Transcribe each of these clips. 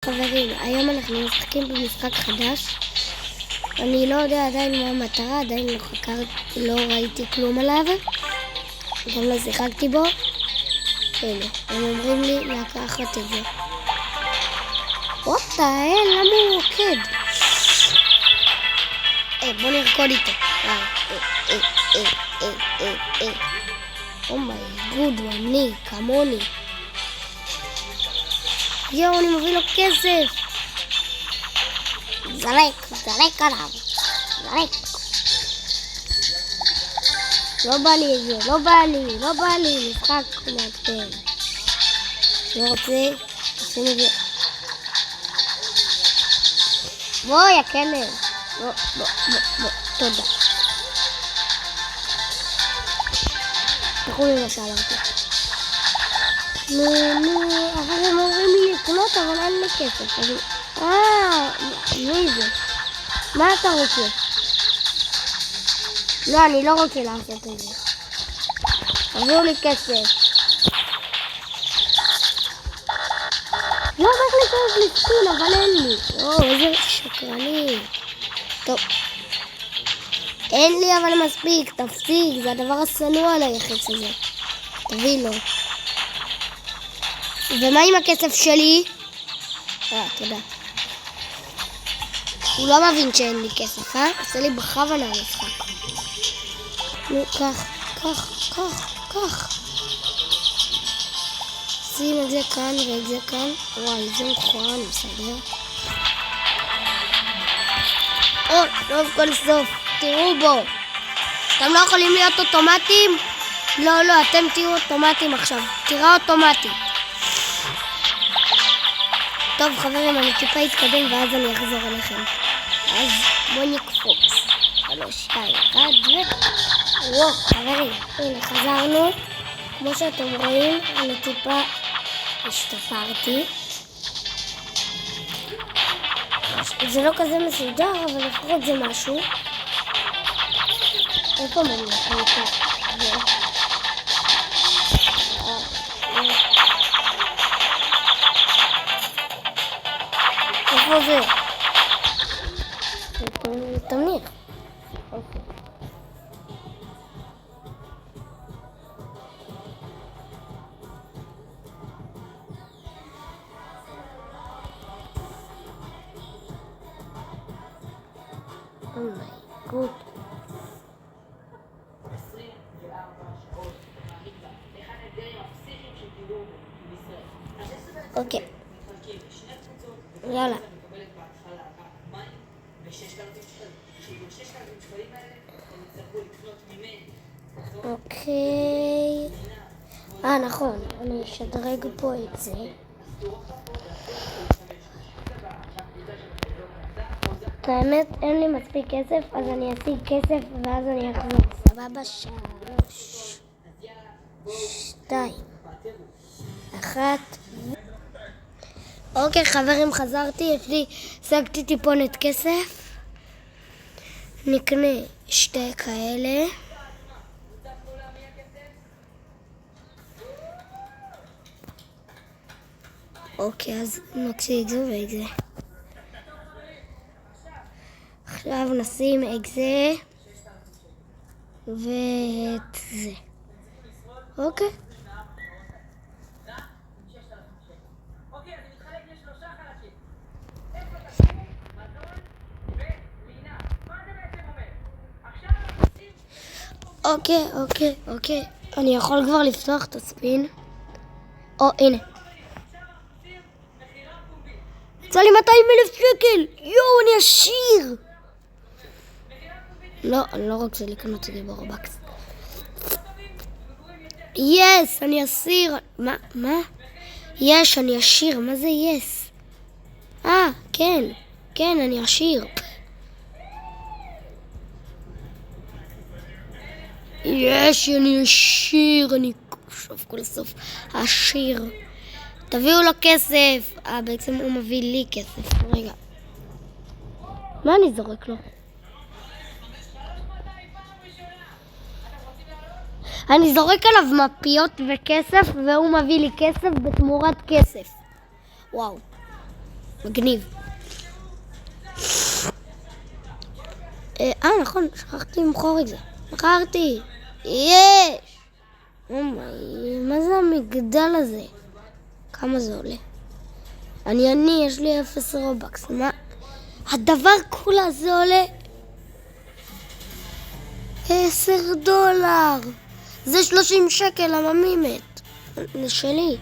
חברים, היום אנחנו משחקים במשחק חדש. אני לא יודע עדיין מה המטרה, עדיין לא ראיתי כלום עליו, גם לא שיחקתי בו. הנה, הם אומרים לי לקחת את זה. what למה הוא רוקד? בוא נרקוד איתו. אומי גוד, אני, כמוני. יואו, אני מביא לו כסף. זרק עליו. זרק. לא בא לי את זה, לא בא לי. משחק מעצבן. לא רוצה, עושים את זה. בואי, הכלב. בוא. תודה. תחו לי מה שאלתי. אבל הם אומרים לי לקנות, אבל אין לי כסף. מי זה? מה אתה רוצה? לא, אני לא רוצה לעשות את זה. תביאו לי כסף. לא, רק לקנות לי ספין, אבל אין לי. איזה שקרני. טוב. אין לי אבל מספיק, תפסיק. זה הדבר השנוא על היחס הזה. תביא לו. ומה עם הכסף שלי? תודה. הוא לא מבין שאין לי כסף, עושה לי בכוונה משחק. נו, קח. שים את זה כאן ואת זה כאן. וואי, זה מכוער, בסדר. טוב, כל סוף. תראו בו. אתם לא יכולים להיות אוטומטיים? לא, אתם תהיו אוטומטיים עכשיו. תראה אוטומטית. טוב חברים, אני טיפה אתקדם ואז אני אחזור אליכם. אז בוא נקפוץ. 3, 2, 1 וואו חברים, הנה חזרנו. כמו שאתם רואים, אני טיפה השתפרתי. זה לא כזה מסודר, אבל לפחות זה משהו. איפה מניח? איפה זה? תמניח. אומי גוד. אוקיי. יאללה. אוקיי. נכון, אני אשדרג פה את זה. האמת, אין לי מספיק כסף, אז אני אשיג כסף ואז אני אחזור. סבבה, 3, 2, 1. אוקיי חברים, חזרתי, השגתי טיפונת כסף. נקנה 2 כאלה. אוקיי, אז נוציא את זה ואת זה. עכשיו נשים את זה ואת זה. אוקיי. אוקיי. אני יכול כבר לפתוח את הספין. הנה. יצא לי 200,000 שקל. יואו, אני עשיר. לא, אני לא רוצה לקנות את זה ברובקס. יס, אני עשיר. מה? יש, אני עשיר. מה זה יס? כן, אני עשיר. יש, אני עשיר. אני שוב כל סוף עשיר. תביאו לו כסף. בעצם הוא מביא לי כסף. רגע. מה אני זורק לו? אני זורק עליו מפיות וכסף, והוא מביא לי כסף בתמורת כסף. וואו. מגניב. נכון, שכחתי למכור את זה. מכרתי. יש! מה זה המגדל הזה? כמה זה עולה? אני, יש לי 0 רובקס. מה? הדבר כולה זה עולה $10. זה 30 שקל, הממי מת. זה שלי.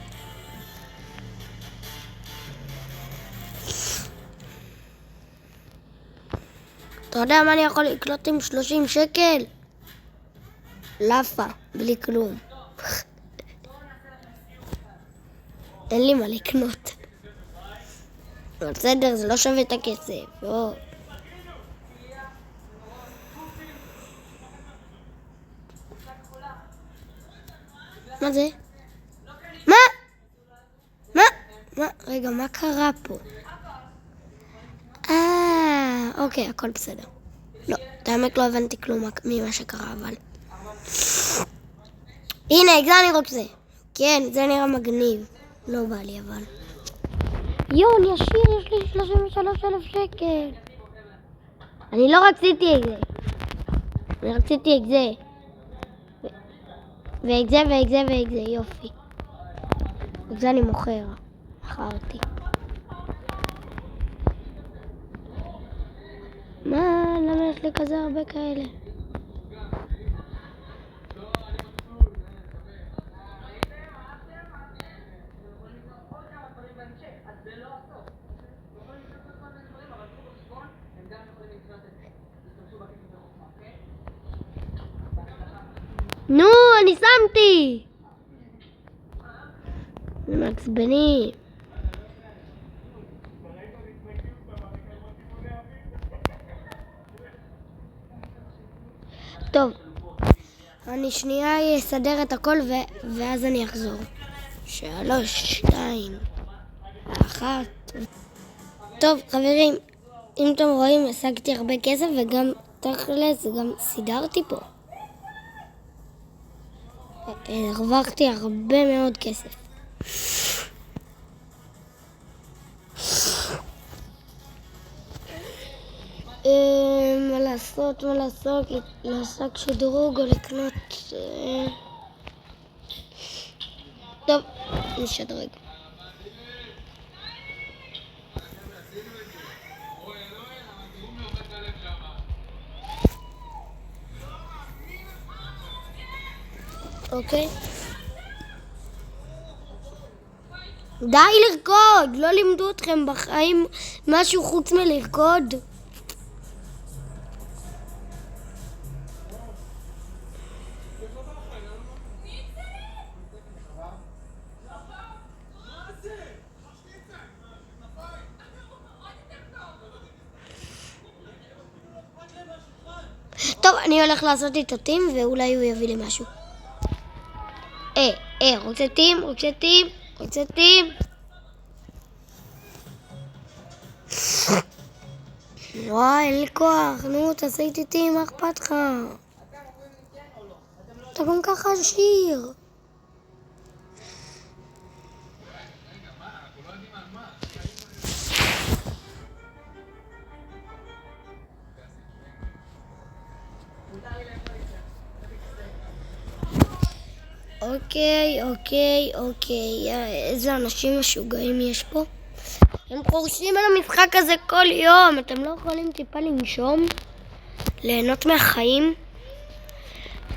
אתה יודע מה אני יכול לקנות עם 30 שקל? לאפה, בלי כלום. אין לי מה לקנות. בסדר, זה לא שווה את הכסף. לא. מה זה? מה? רגע, מה קרה פה? אוקיי, הכל בסדר. לא, את האמת לא הבנתי כלום ממה שקרה, אבל... הנה, זה אני רוצה. כן, זה נראה מגניב. לא בא לי, אבל... יון, ישיר, יש לי 33,000 שקל. אני לא רציתי את זה. אני רציתי את זה. ואת זה, ואת זה, ואת זה, יופי. את זה אני מוכר. מכרתי. מה? למה יש לי כזה הרבה כאלה? נו, אני שמתי! זה מעצבני. טוב, אני שנייה אסדר את הכל ואז אני אחזור. 3, 2, 1. טוב, חברים, אם אתם רואים, השגתי הרבה כסף וגם תכלס, גם סידרתי פה. הרווחתי הרבה מאוד כסף. מה לעשות, לעשות שדרוג או לקנות... טוב, נשדרג. אוקיי. די לרקוד, לא לימדו אתכם בחיים משהו חוץ מלרקוד. טוב, אני הולך לעשות איתו טים ואולי הוא יביא לי משהו. רוצה טים. וואי, אין לי כוח. נו, תעשה איתי טים, מה אכפת לך? אתה גם ככה עשיר. אוקיי. איזה אנשים משוגעים יש פה. הם חורשים על המשחק הזה כל יום. אתם לא יכולים טיפה לנשום? ליהנות מהחיים?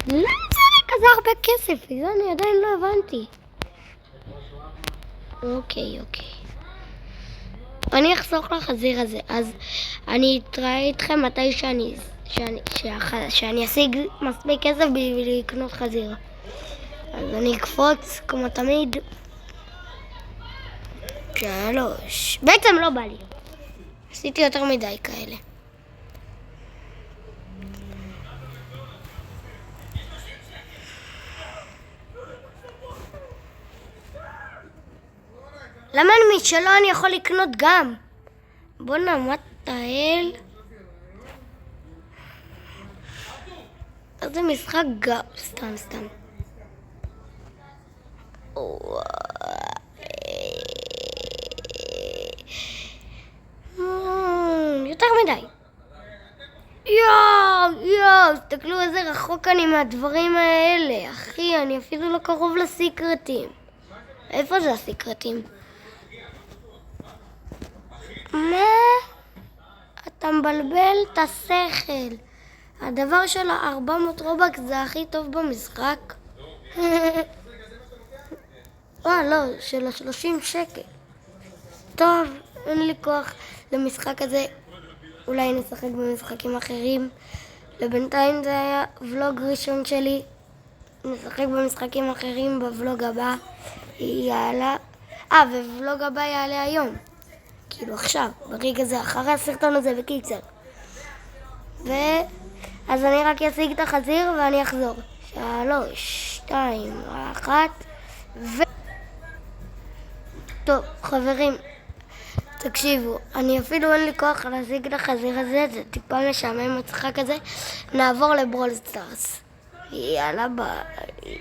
למה זה כזה הרבה כסף? זה אני עדיין לא הבנתי. אוקיי. אני אחסוך לחזיר הזה. אז אני אתראה איתכם מתי שאני אשיג מספיק כסף בשביל לקנות חזיר. אז אני אקפוץ כמו תמיד. 3. בעצם לא בא לי. עשיתי יותר מדי כאלה. למה משלו אני יכול לקנות גם? בוא'נה, מה תהל? איזה משחק סתם. וואו, תסתכלו איזה רחוק אני מהדברים האלה. אחי, אני אפילו לא קרוב לסיקרטים. איפה זה הסיקרטים? מה? אתה מבלבל את השכל. הדבר של 400 רובקס זה הכי טוב במשחק. לא, של 30 שקל. טוב, אין לי כוח למשחק הזה. אולי נשחק במשחקים אחרים. לבינתיים זה היה ולוג ראשון שלי. נשחק במשחקים אחרים בוולוג הבא. יאללה. וולוג הבא יעלה היום. כאילו עכשיו, ברגע זה, אחרי הסרטון הזה בקיצר. אז אני רק אשיג את החזיר ואני אחזור. 3, 2, 1 טוב, חברים, תקשיבו, אני אפילו אין לי כוח להשיג את החזיר הזה, זה טיפה משעמם מצחק הזה. נעבור לברול סטארס. יאללה ביי.